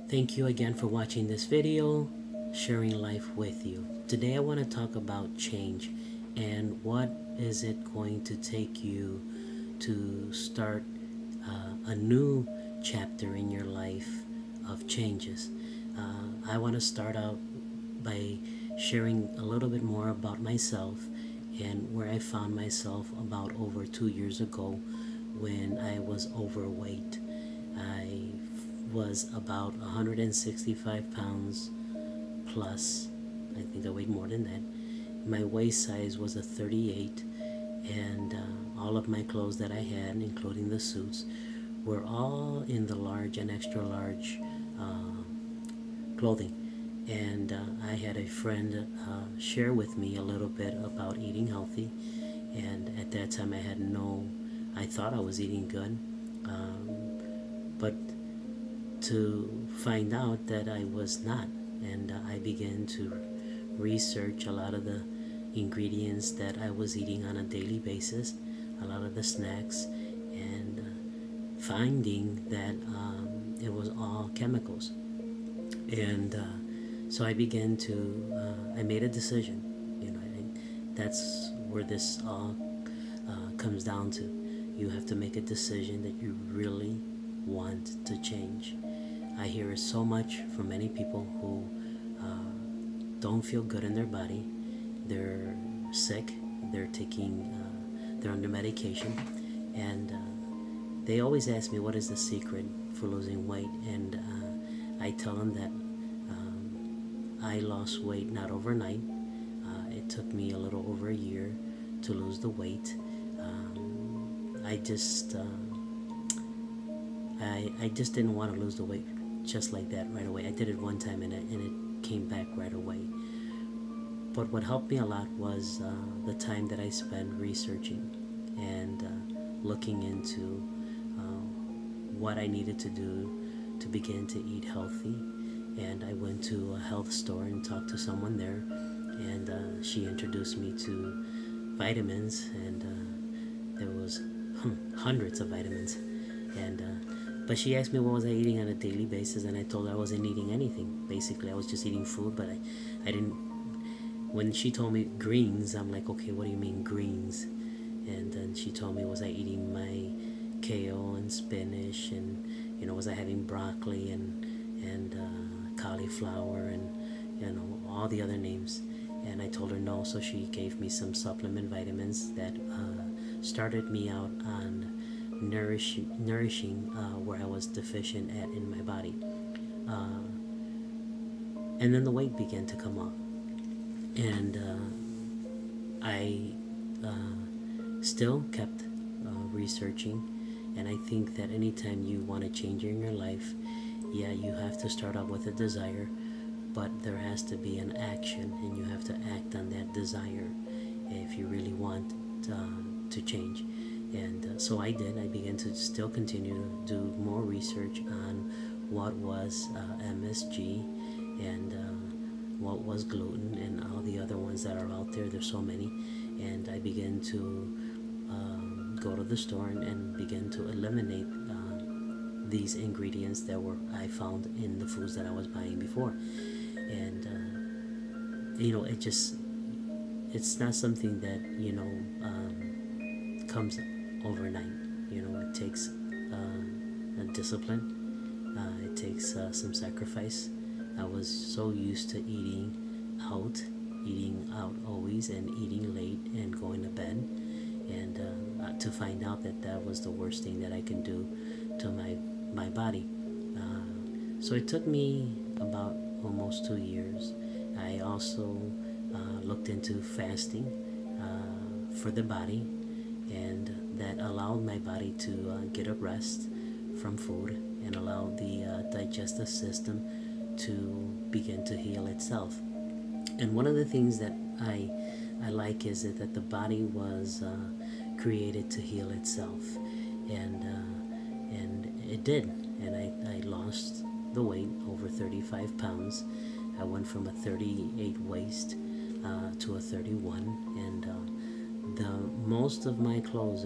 Thank you again for watching this video, sharing life with you. Today I want to talk about change and what is it going to take you to start a new chapter in your life of changes. I want to start out by sharing a little bit more about myself and where I found myself about over 2 years ago when I was overweight. I was about 165 pounds plus. I think I weighed more than that. My waist size was a 38, and all of my clothes that I had, including the suits, were all in the large and extra large clothing. And I had a friend share with me a little bit about eating healthy, and at that time I thought I was eating good, but to find out that I was not. And I began to research a lot of the ingredients that I was eating on a daily basis, a lot of the snacks, and finding that it was all chemicals. And so I began to I made a decision. That's where this all comes down to. You have to make a decision that you really want to change. I hear it so much from many people who don't feel good in their body. They're sick, they're under medication, and they always ask me what is the secret for losing weight, and I tell them that I lost weight not overnight. It took me a little over a year to lose the weight. I just didn't want to lose the weight just like that right away. I did it one time and it came back right away. But what helped me a lot was the time that I spent researching and looking into what I needed to do to begin to eat healthy. And I went to a health store and talked to someone there, and she introduced me to vitamins, and there was hundreds of vitamins. And but she asked me what was I eating on a daily basis, and I told her I wasn't eating anything. Basically, I was just eating food, but I didn't. When she told me greens, I'm like, okay, what do you mean greens? And then she told me, was I eating my kale and spinach, and was I having broccoli and cauliflower and all the other names? And I told her no. So she gave me some supplement vitamins that started me out on nourishing where I was deficient at in my body, and then the weight began to come off, and I still kept researching. And I think that anytime you want to change in your life, yeah, you have to start out with a desire, but there has to be an action, and you have to act on that desire if you really want to change. And so I did. I began to still continue to do more research on what was MSG and what was gluten and all the other ones that are out there. There's so many. And I began to go to the store and begin to eliminate these ingredients that I found in the foods that I was buying before. And it's not something that comes overnight. It takes a discipline. It takes some sacrifice. I was so used to eating out always, and eating late and going to bed, and to find out that was the worst thing that I can do to my body. So it took me about almost 2 years. I also looked into fasting for the body, and that allowed my body to get a rest from food and allow the digestive system to begin to heal itself. And one of the things that I like is that the body was created to heal itself, and it did. And I lost the weight, over 35 pounds. I went from a 38 waist to a 31, and most of my clothes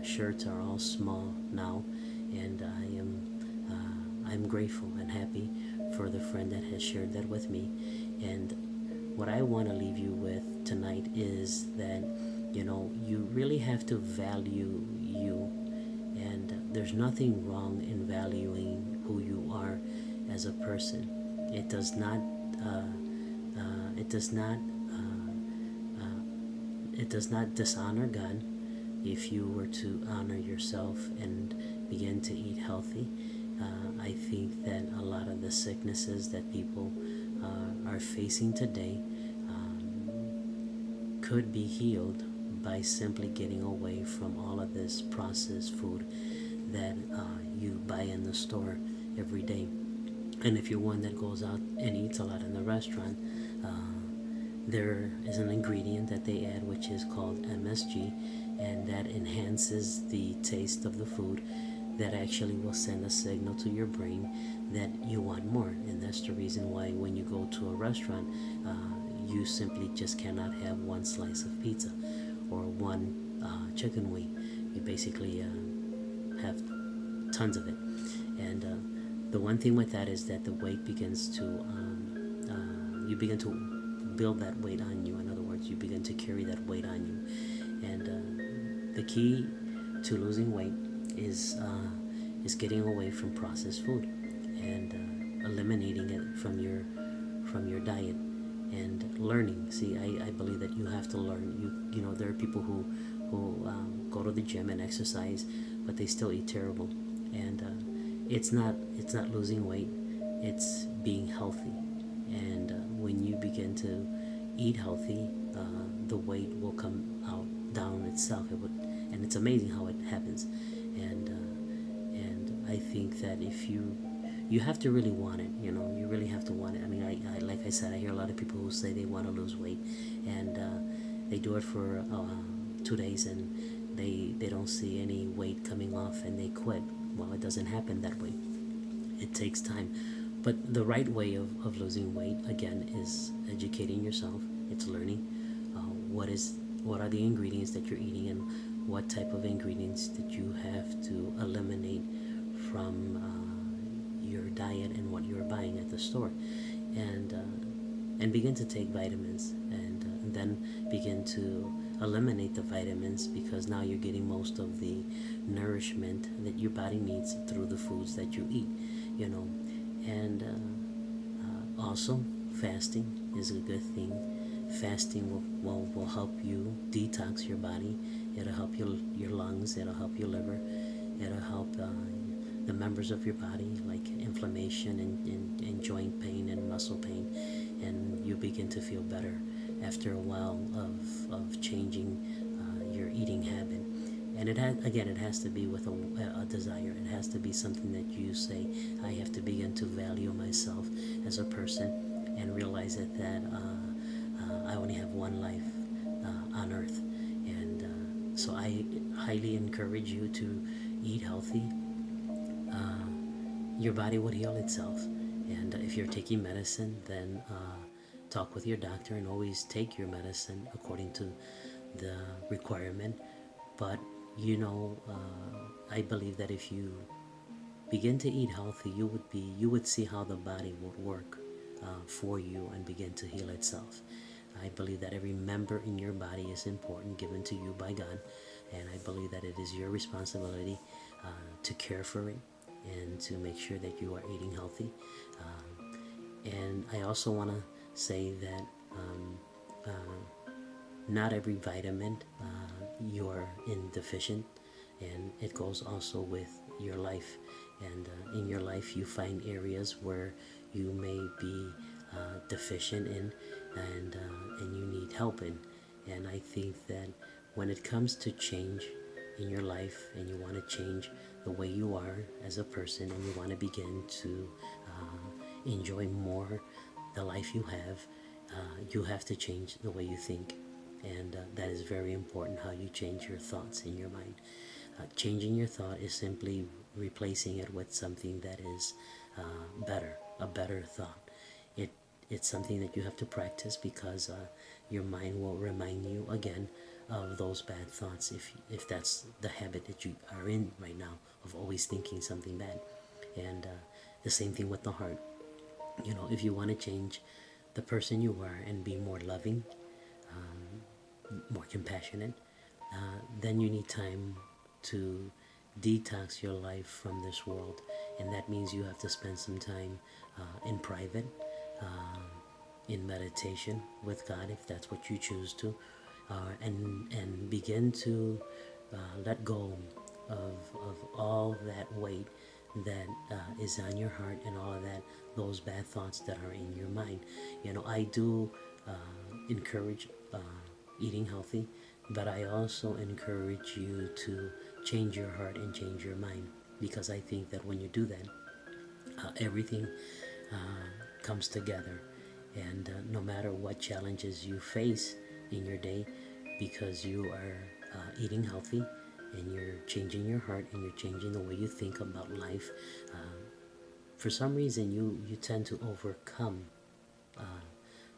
shirts are all small now, and I'm grateful and happy for the friend that has shared that with me. And what I want to leave you with tonight is that, you really have to value you. And there's nothing wrong in valuing who you are as a person. It does not, it does not, it does not dishonor God if you were to honor yourself and begin to eat healthy. I think that a lot of the sicknesses that people are facing today could be healed by simply getting away from all of this processed food that you buy in the store every day. And if you're one that goes out and eats a lot in the restaurant, there is an ingredient that they add which is called MSG, and that enhances the taste of the food, that actually will send a signal to your brain that you want more. And that's the reason why when you go to a restaurant, you simply just cannot have one slice of pizza or one chicken wing. You basically have tons of it. And the one thing with that is that the weight begins to, you begin to build that weight on you. In other words, you begin to carry that weight on you. And the key to losing weight is getting away from processed food and eliminating it from your diet, and learning. See, I believe that you have to learn. You know, there are people who go to the gym and exercise, but they still eat terrible. And it's not losing weight, it's being healthy. And when you begin to eat healthy, the weight will come out down itself. And it's amazing how it happens. And I think that if you have to really want it, you really have to want it. I mean, I like I said, I hear a lot of people who say they want to lose weight, and they do it for 2 days, and they don't see any weight coming off, and they quit. Well, it doesn't happen that way. It takes time. But the right way of losing weight, again, is educating yourself. It's learning what are the ingredients that you're eating, and what type of ingredients that you have to eliminate from your diet and what you're buying at the store. And begin to take vitamins, and then begin to eliminate the vitamins, because now you're getting most of the nourishment that your body needs through the foods that you eat. And also fasting is a good thing. Fasting will help you detox your body. It'll help your lungs, it'll help your liver, it'll help the members of your body, like inflammation and joint pain and muscle pain, and you begin to feel better after a while of changing your eating habit. And it has to be with a desire. It has to be something that you say, I have to begin to value myself as a person, and realize that I only have one life on earth. And so I highly encourage you to eat healthy. Your body would heal itself. And if you're taking medicine, then talk with your doctor, and always take your medicine according to the requirement. But I believe that if you begin to eat healthy, you would see how the body would work for you and begin to heal itself. I believe that every member in your body is important, given to you by God, and I believe that it is your responsibility to care for it and to make sure that you are eating healthy. And I also want to say that not every vitamin you're deficient, and it goes also with your life. And in your life, you find areas where you may be deficient in, and you need help in. And I think that when it comes to change in your life, and you want to change the way you are as a person, and you want to begin to enjoy more the life you have to change the way you think. And that is very important, how you change your thoughts in your mind. Changing your thought is simply replacing it with something that is better, a better thought. It's something that you have to practice, because your mind will remind you again of those bad thoughts, if that's the habit that you are in right now, of always thinking something bad. And the same thing with the heart. You know, if you want to change the person you are and be more loving, more compassionate, then you need time to detox your life from this world. And that means you have to spend some time in private, uh, in meditation with God, if that's what you choose to, and begin to let go of all that weight that is on your heart, and all of that, those bad thoughts that are in your mind. You know, I do encourage eating healthy, but I also encourage you to change your heart and change your mind, because I think that when you do that, everything comes together. And no matter what challenges you face in your day, because you are eating healthy and you're changing your heart and you're changing the way you think about life, for some reason you tend to overcome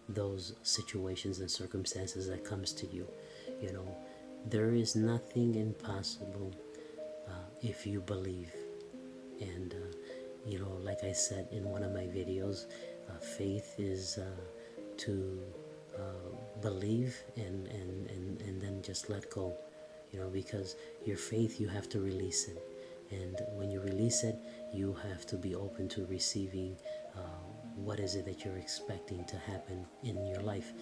those situations and circumstances that comes to you. You know, there is nothing impossible if you believe. And you know, like I said in one of my videos, faith is to believe and then just let go. You know, because your faith, you have to release it, and when you release it, you have to be open to receiving what is it that you're expecting to happen in your life.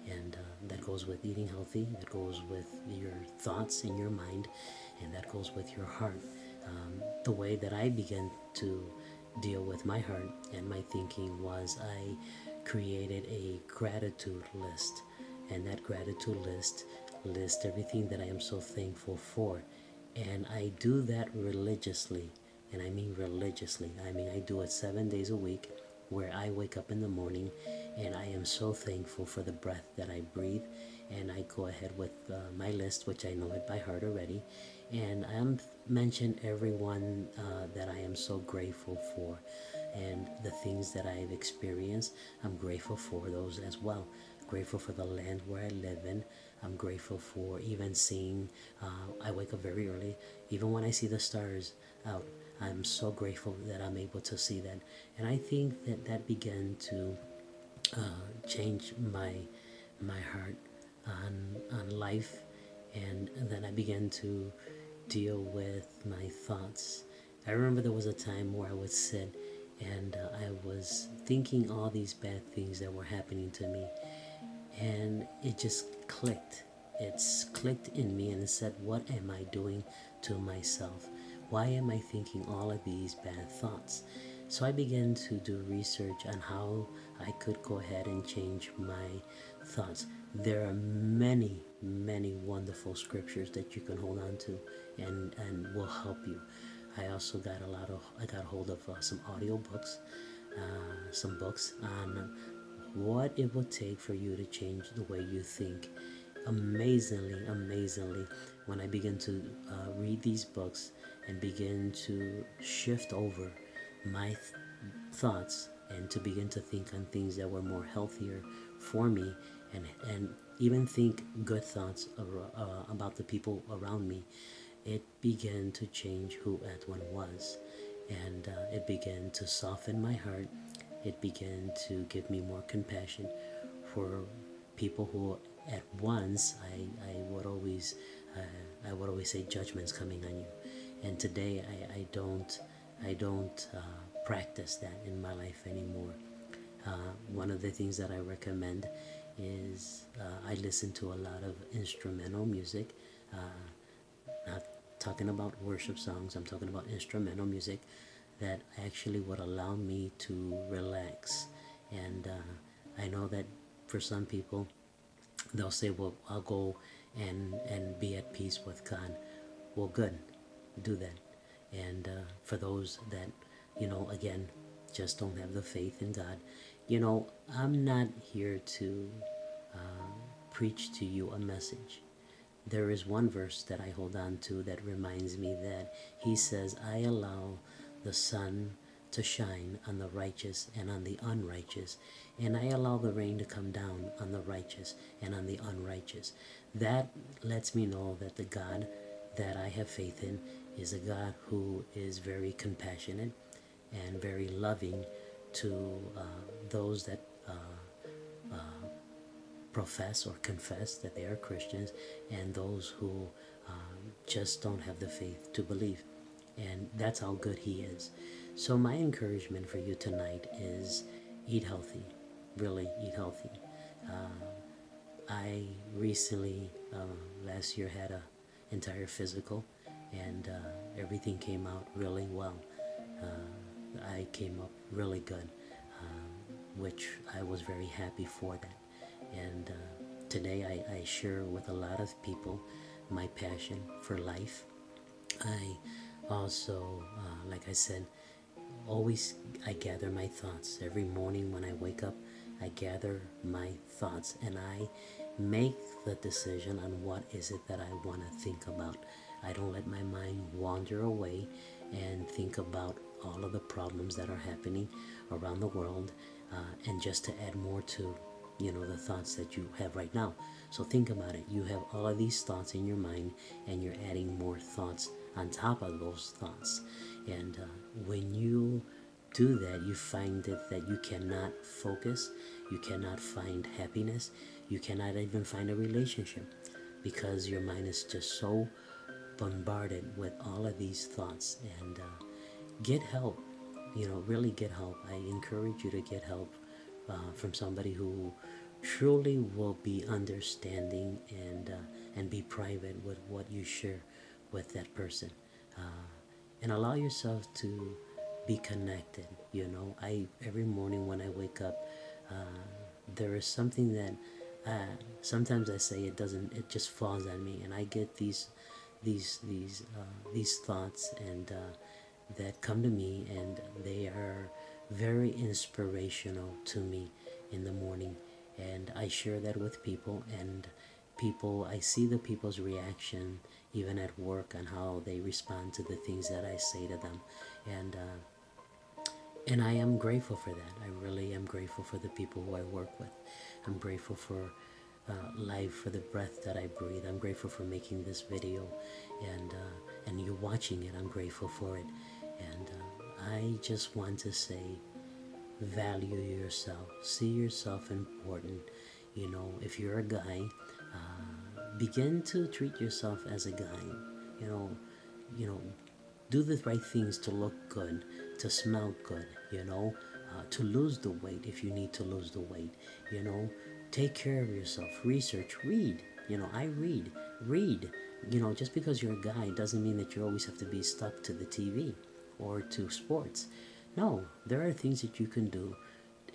And that goes with eating healthy, that goes with your thoughts in your mind, and that goes with your heart. The way that I began to deal with my heart and my thinking was I created a gratitude list, and that gratitude list lists everything that I am so thankful for. And I do that religiously, and I mean religiously. I mean, I do it 7 days a week, where I wake up in the morning and I am so thankful for the breath that I breathe. And I go ahead with my list, which I know it by heart already, and I mention everyone that I am so grateful for, and the things that I've experienced. I'm grateful for those as well. Grateful for the land where I live in. I'm grateful for even seeing. I wake up very early, even when I see the stars out. I'm so grateful that I'm able to see that, and I think that that began to change my heart on life. And then I began to deal with my thoughts. I remember there was a time where I would sit and I was thinking all these bad things that were happening to me, and it just clicked. It's clicked in me and it said, what am I doing to myself? Why am I thinking all of these bad thoughts? So I began to do research on how I could go ahead and change my thoughts. There are many, many wonderful scriptures that you can hold on to, and will help you. I also got I got hold of some audio books, some books on what it would take for you to change the way you think. Amazingly, when I begin to read these books and begin to shift over my thoughts and to begin to think on things that were more healthier for me, and even think good thoughts about the people around me, it began to change who Edwin was. And it began to soften my heart. It began to give me more compassion for people who at once I would always say judgments coming on you. And today I don't practice that in my life anymore. One of the things that I recommend is I listen to a lot of instrumental music. Not talking about worship songs, I'm talking about instrumental music that actually would allow me to relax. And I know that for some people, they'll say, well, I'll go and be at peace with God. Well, good, do that. And for those that, you know, again, just don't have the faith in God, you know, I'm not here to preach to you a message. There is one verse that I hold on to that reminds me that he says, I allow the sun to shine on the righteous and on the unrighteous, and I allow the rain to come down on the righteous and on the unrighteous. That lets me know that the God that I have faith in is a God who is very compassionate and very loving to those that profess or confess that they are Christians, and those who just don't have the faith to believe. And that's how good He is. So my encouragement for you tonight is eat healthy. Really eat healthy. I recently, last year, had a entire physical, and everything came out really well. I came up really good, which I was very happy for that. And today I share with a lot of people my passion for life. I also, like I said, always I gather my thoughts. Every morning when I wake up, I gather my thoughts and I make the decision on what is it that I want to think about. I don't let my mind wander away and think about all of the problems that are happening around the world, and just to add more to the thoughts that you have right now. So think about it. You have all of these thoughts in your mind, and you're adding more thoughts on top of those thoughts. And when you do that, you find that you cannot focus, you cannot find happiness, you cannot even find a relationship, because your mind is just so bombarded with all of these thoughts. And get help. Really get help. I encourage you to get help from somebody who truly will be understanding, and be private with what you share with that person, and allow yourself to be connected. I every morning when I wake up, there is something that sometimes I say it just falls on me, and I get these thoughts, and that come to me, and they are very inspirational to me in the morning. And I share that with people, and I see the people's reaction even at work on how they respond to the things that I say to them. And I am grateful for that. I really am grateful for the people who I work with. I'm grateful for life, for the breath that I breathe. I'm grateful for making this video, and you watching it. I'm grateful for it. And I just want to say, value yourself. See yourself important. If you're a guy, begin to treat yourself as a guy. Do the right things to look good, to smell good, to lose the weight if you need to lose the weight. Take care of yourself. Research, read. I read. Just because you're a guy doesn't mean that you always have to be stuck to the TV or to sports. No, there are things that you can do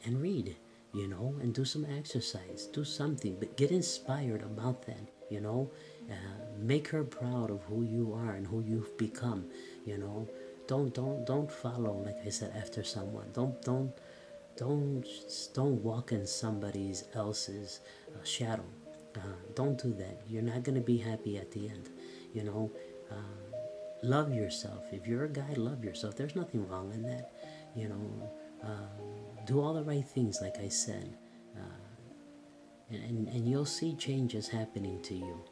and read, and do some exercise, do something, but get inspired about that, make her proud of who you are and who you've become. Don't follow, like I said, after someone. Don't walk in somebody else's shadow. Don't do that. You're not going to be happy at the end. Love yourself. If you're a guy, love yourself. There's nothing wrong in that. Do all the right things, like I said, and you'll see changes happening to you.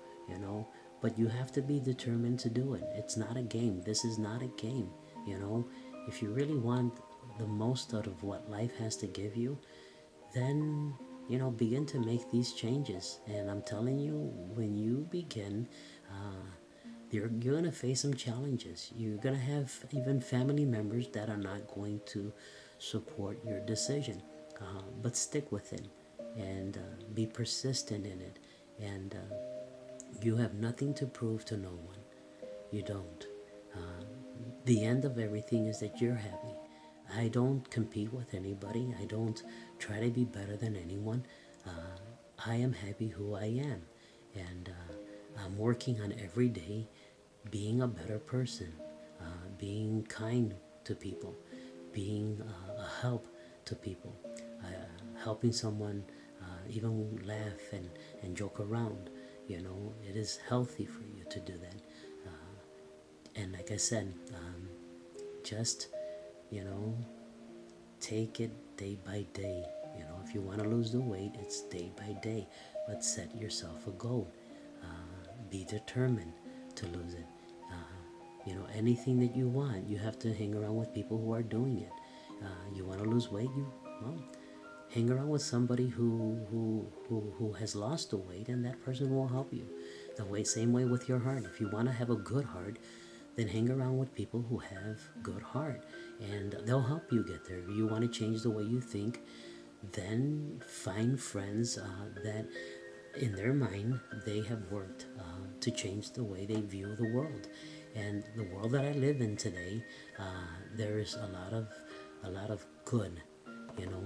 But you have to be determined to do it. It's not a game. This is not a game. If you really want the most out of what life has to give you, then begin to make these changes. And I'm telling you, when you begin, you're going to face some challenges. You're going to have even family members that are not going to support your decision, but stick with it, and be persistent in it. And you have nothing to prove to no one. You don't. The end of everything is that you're happy. I don't compete with anybody. I don't try to be better than anyone. I am happy who I am, and I'm working on every day being a better person, being kind to people, being a help to people, helping someone even laugh and joke around. It is healthy for you to do that. And like I said, just, take it day by day. If you want to lose the weight, it's day by day. But set yourself a goal. Be determined to lose it. Anything that you want, you have to hang around with people who are doing it. You want to lose weight, hang around with somebody who has lost the weight, and that person will help you. The way, same way with your heart. If you want to have a good heart, then hang around with people who have good heart, and they'll help you get there. If you want to change the way you think, then find friends that in their mind they have worked to change the way they view the world. And the world that I live in today, there's a lot of good, you know,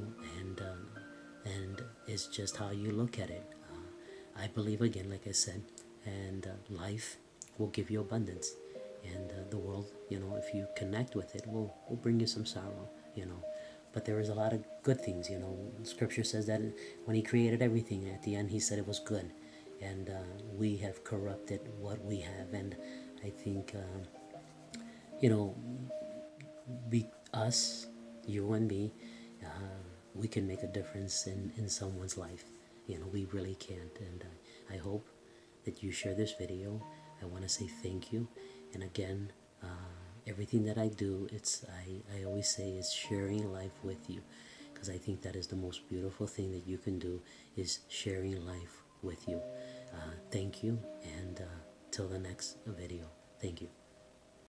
and it's just how you look at it. I believe, again, like I said, and life will give you abundance, and the world, you know, if you connect with it, will bring you some sorrow, you know. But there is a lot of good things, you know. Scripture says that when He created everything, at the end He said it was good, and we have corrupted what we have. And I think, you know, us, you and me, we can make a difference in someone's life. You know, we really can. And I hope that you share this video. I want to say thank you. And again, everything that I do, I always say is sharing life with you, because I think that is the most beautiful thing that you can do, is sharing life with you. Thank you, and till the next video. Thank you.